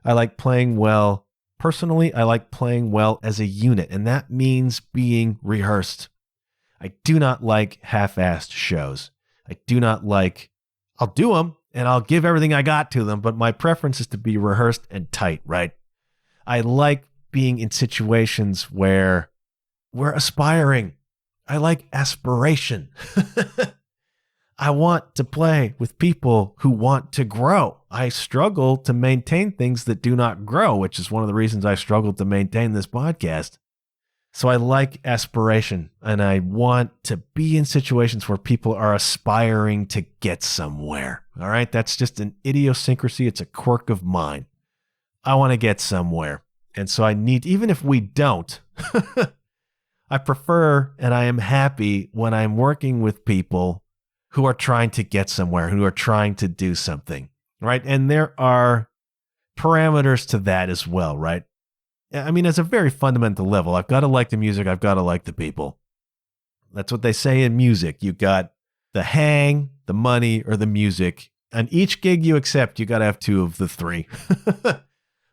I like playing well personally. I like playing well as a unit, and that means being rehearsed. I do not like half-assed shows. I do not like, I'll do them and I'll give everything I got to them, but my preference is to be rehearsed and tight, right? I like being in situations where we're aspiring. I like aspiration. I want to play with people who want to grow. I struggle to maintain things that do not grow, which is one of the reasons I struggled to maintain this podcast. So I like aspiration, and I want to be in situations where people are aspiring to get somewhere. All right. That's just an idiosyncrasy. It's a quirk of mine. I want to get somewhere. And so I need, even if we don't, I prefer and I am happy when I'm working with people who are trying to get somewhere, who are trying to do something, right? And there are parameters to that as well, right? I mean, as a very fundamental level, I've got to like the music, I've got to like the people. That's what they say in music. You got the hang, the money, or the music. And each gig you accept, you got to have two of the three.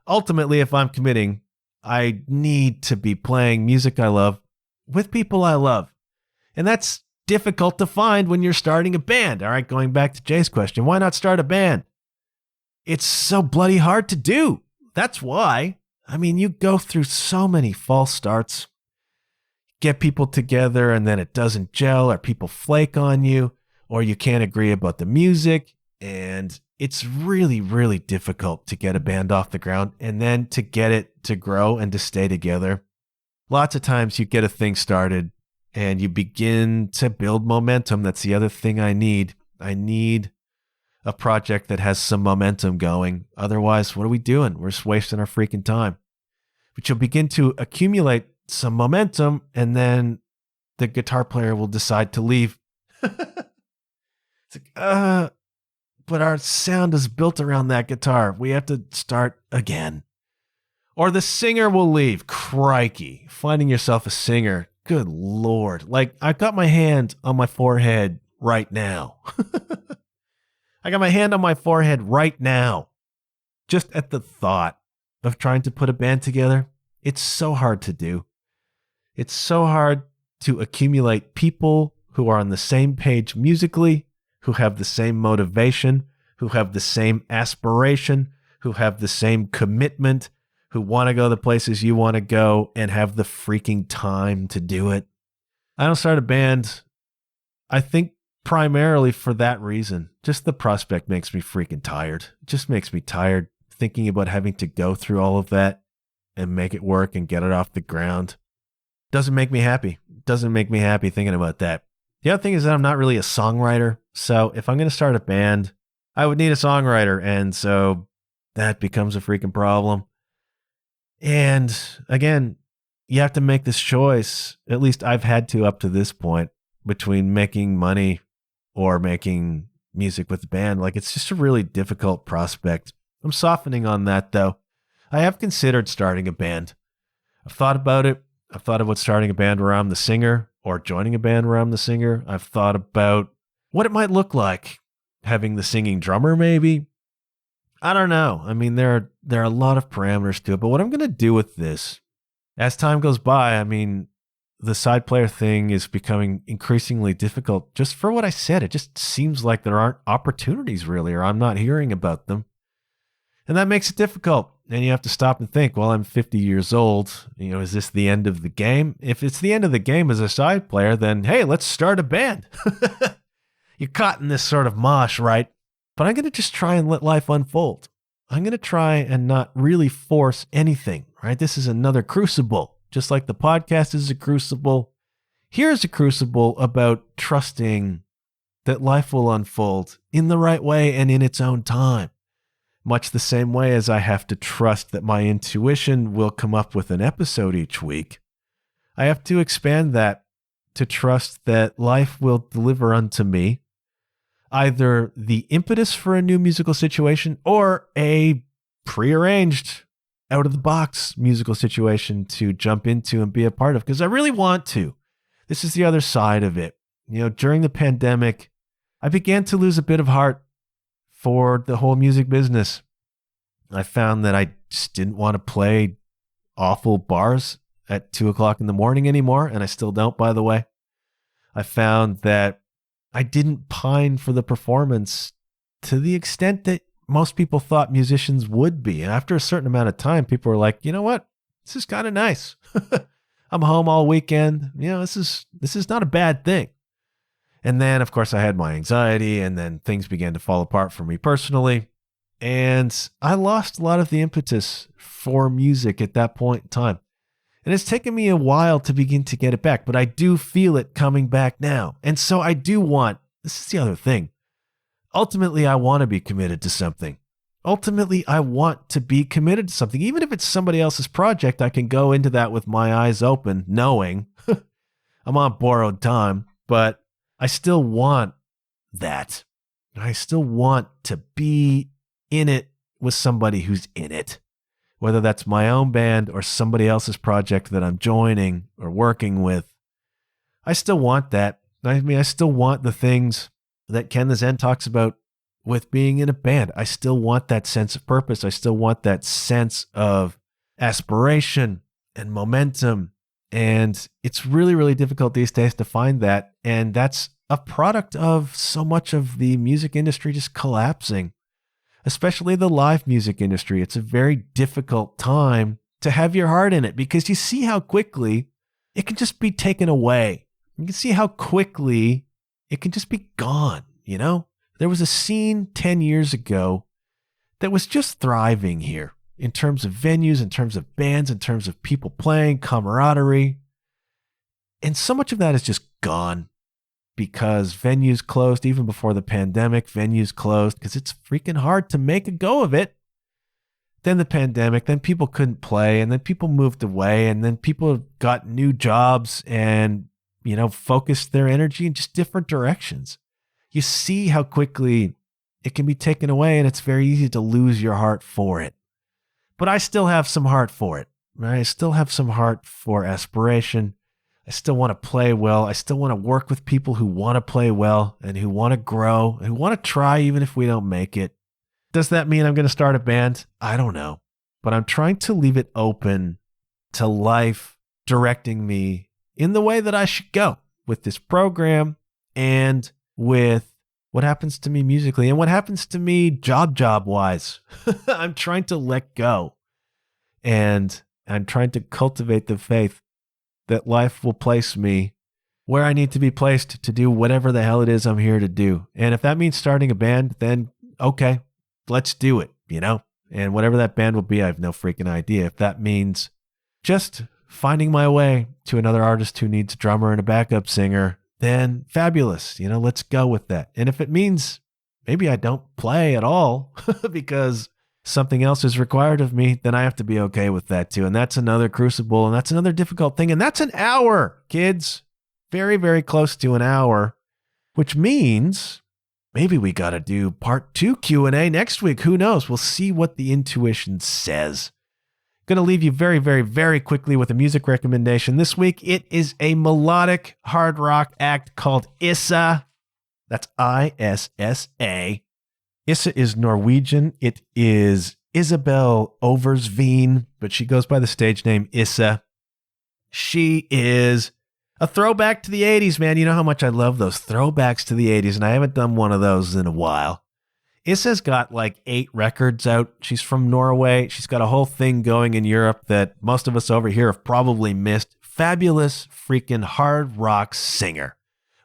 Ultimately, if I'm committing, I need to be playing music I love with people I love. And that's difficult to find when you're starting a band. All right, going back to Jay's question, why not start a band? It's so bloody hard to do. That's why. I mean, you go through so many false starts, get people together and then it doesn't gel, or people flake on you, or you can't agree about the music. And it's really, really difficult to get a band off the ground and then to get it to grow and to stay together. Lots of times you get a thing started and you begin to build momentum. That's the other thing I need. I need a project that has some momentum going. Otherwise, what are we doing? We're just wasting our freaking time. But you'll begin to accumulate some momentum, and then the guitar player will decide to leave. It's like, but our sound is built around that guitar. We have to start again. Or the singer will leave. Crikey. Finding yourself a singer. Good Lord. Like, I've got my hand on my forehead right now. I got my hand on my forehead right now. Just at the thought of trying to put a band together. It's so hard to do. It's so hard to accumulate people who are on the same page musically, who have the same motivation, who have the same aspiration, who have the same commitment, who want to go the places you want to go and have the freaking time to do it. I don't start a band, I think, primarily for that reason. Just the prospect makes me freaking tired. It just makes me tired thinking about having to go through all of that and make it work and get it off the ground. Doesn't make me happy. Doesn't make me happy thinking about that. The other thing is that I'm not really a songwriter. So if I'm going to start a band, I would need a songwriter. And so that becomes a freaking problem. And again, you have to make this choice. At least I've had to up to this point, between making money or making music with the band. Like, it's just a really difficult prospect. I'm softening on that, though. I have considered starting a band. I've thought about it. I've thought about starting a band where I'm the singer, or joining a band where I'm the singer. I've thought about what it might look like, having the singing drummer maybe. I don't know. I mean, there are a lot of parameters to it, but what I'm going to do with this, as time goes by, I mean, the side player thing is becoming increasingly difficult just for what I said. It just seems like there aren't opportunities really, or I'm not hearing about them. And that makes it difficult. And you have to stop and think, well, I'm 50 years old. You know, is this the end of the game? If it's the end of the game as a side player, then hey, let's start a band. You're caught in this sort of mosh, right? But I'm going to just try and let life unfold. I'm going to try and not really force anything, right? This is another crucible. Just like the podcast is a crucible, here's a crucible about trusting that life will unfold in the right way and in its own time. Much the same way as I have to trust that my intuition will come up with an episode each week, I have to expand that to trust that life will deliver unto me either the impetus for a new musical situation or a prearranged, out-of-the-box musical situation to jump into and be a part of, because I really want to. This is the other side of it. You know, during the pandemic, I began to lose a bit of heart for the whole music business. I found that I just didn't want to play awful bars at 2 o'clock in the morning anymore, and I still don't, by the way. I found that I didn't pine for the performance to the extent that most people thought musicians would be. And after a certain amount of time, people were like, you know what? This is kind of nice. I'm home all weekend. You know, this is not a bad thing. And then, of course, I had my anxiety, and then things began to fall apart for me personally. And I lost a lot of the impetus for music at that point in time. And it's taken me a while to begin to get it back, but I do feel it coming back now. And so I do want, this is the other thing. Ultimately, I want to be committed to something. Ultimately, I want to be committed to something. Even if it's somebody else's project, I can go into that with my eyes open, knowing I'm on borrowed time, but I still want that. I still want to be in it with somebody who's in it, whether that's my own band or somebody else's project that I'm joining or working with. I still want that. I mean, I still want the things that Ken the Zen talks about with being in a band. I still want that sense of purpose. I still want that sense of aspiration and momentum. And it's really, really difficult these days to find that. And that's a product of so much of the music industry just collapsing, especially the live music industry. It's a very difficult time to have your heart in it because you see how quickly it can just be taken away. You can see how quickly it can just be gone, you know? There was a scene 10 years ago that was just thriving here in terms of venues, in terms of bands, in terms of people playing, camaraderie. And so much of that is just gone because venues closed even before the pandemic. Venues closed because it's freaking hard to make a go of it. Then the pandemic, then people couldn't play, and then people moved away, and then people got new jobs and, you know, focused their energy in just different directions. You see how quickly it can be taken away, and it's very easy to lose your heart for it. But I still have some heart for it. Right? I still have some heart for aspiration. I still want to play well. I still want to work with people who want to play well and who want to grow and who want to try even if we don't make it. Does that mean I'm going to start a band? I don't know. But I'm trying to leave it open to life directing me in the way that I should go with this program and with what happens to me musically and what happens to me job-wise. I'm trying to let go. And I'm trying to cultivate the faith that life will place me where I need to be placed to do whatever the hell it is I'm here to do. And if that means starting a band, then okay, let's do it, you know? And whatever that band will be, I have no freaking idea. If that means just finding my way to another artist who needs a drummer and a backup singer, then fabulous, you know, let's go with that. And if it means maybe I don't play at all because something else is required of me, then I have to be okay with that too. And that's another crucible, and that's another difficult thing. And that's an hour, kids. Very, very close to an hour, which means maybe we got to do part 2 Q&A next week. Who knows? We'll see what the intuition says. Going to leave you very, very, very quickly with a music recommendation. This week, it is a melodic hard rock act called Issa. That's I-S-S-A. Issa is Norwegian. It is Isabel Oversveen, but she goes by the stage name Issa. She is a throwback to the 80s, man. You know how much I love those throwbacks to the 80s, and I haven't done one of those in a while. Issa's got like 8 records out. She's from Norway. She's got a whole thing going in Europe that most of us over here have probably missed. Fabulous freaking hard rock singer.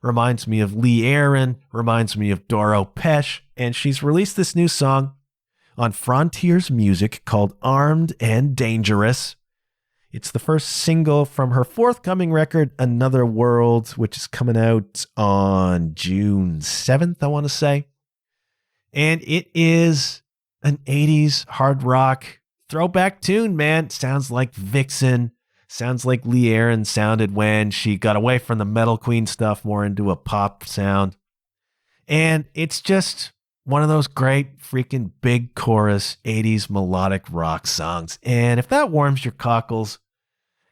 Reminds me of Lee Aaron, reminds me of Doro Pesch, and she's released this new song on Frontiers Music called Armed and Dangerous. It's the first single from her forthcoming record, Another World, which is coming out on June 7th, I want to say. And it is an 80s hard rock throwback tune, man. Sounds like Vixen. Sounds like Lee Aaron sounded when she got away from the Metal Queen stuff more into a pop sound. And it's just one of those great freaking big chorus 80s melodic rock songs. And if that warms your cockles,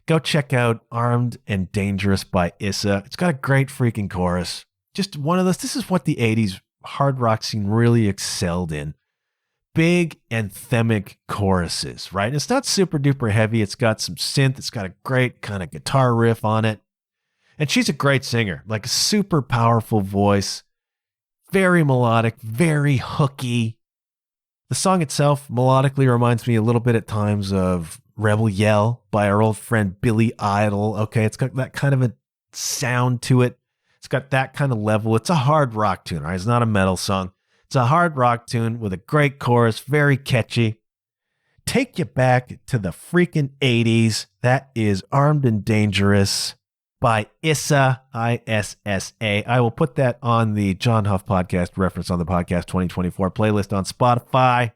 go check out Armed and Dangerous by Issa. It's got a great freaking chorus. Just one of those. This is what the 80s hard rock scene really excelled in. Big anthemic choruses, right? And it's not super duper heavy. It's got some synth. It's got a great kind of guitar riff on it. And she's a great singer, like a super powerful voice, very melodic, very hooky. The song itself melodically reminds me a little bit at times of Rebel Yell by our old friend Billy Idol. Okay, it's got that kind of a sound to it. It's got that kind of level. It's a hard rock tune, right? It's not a metal song. It's a hard rock tune with a great chorus, very catchy. take you back to the freaking 80s. That is Armed and Dangerous by Issa, ISSA. I will put that on the John Huff Podcast reference on the Podcast 2024 playlist on Spotify.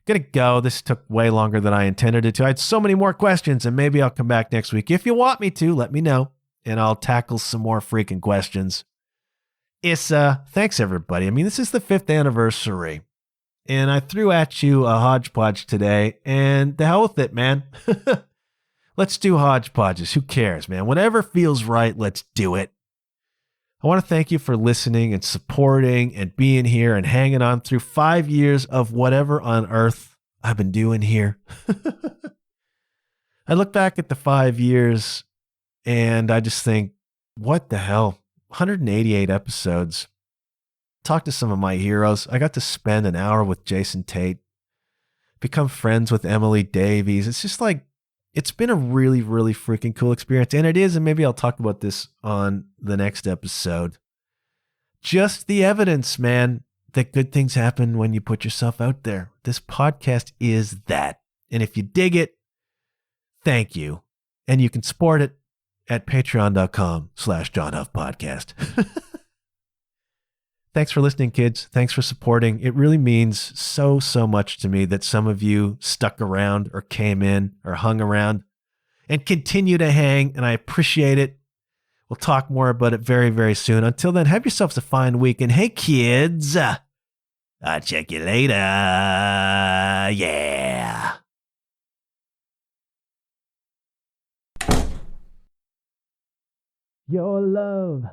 Gonna go. This took way longer than I intended it to. I had so many more questions, and maybe I'll come back next week. If you want me to, let me know, and I'll tackle some more freaking questions. Issa, thanks everybody. I mean, this is the 5th anniversary, and I threw at you a hodgepodge today, and the hell with it, man. Let's do hodgepodges. Who cares, man? Whatever feels right, let's do it. I want to thank you for listening and supporting and being here and hanging on through 5 years of whatever on earth I've been doing here. I look back at the 5 years and I just think, what the hell? 188 episodes. Talk to some of my heroes. I got to spend an hour with Jason Tate, become friends with Emily Davies. It's just like, it's been a really, really freaking cool experience. And it is, and maybe I'll talk about this on the next episode. Just the evidence, man, that good things happen when you put yourself out there. This podcast is that. And if you dig it, thank you. And you can support it at patreon.com/John Huff Podcast. Thanks for listening, kids. Thanks for supporting. It really means so, so much to me that some of you stuck around or came in or hung around and continue to hang, and I appreciate it. We'll talk more about it very, very soon. Until then, have yourselves a fine week. And hey, kids, I'll check you later. Yeah. Your love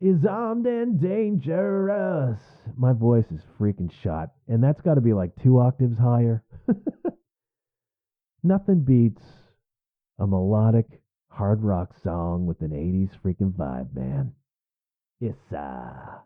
is armed and dangerous. My voice is freaking shot, and that's got to be like 2 octaves higher. Nothing beats a melodic hard rock song with an 80s freaking vibe, man. Issa.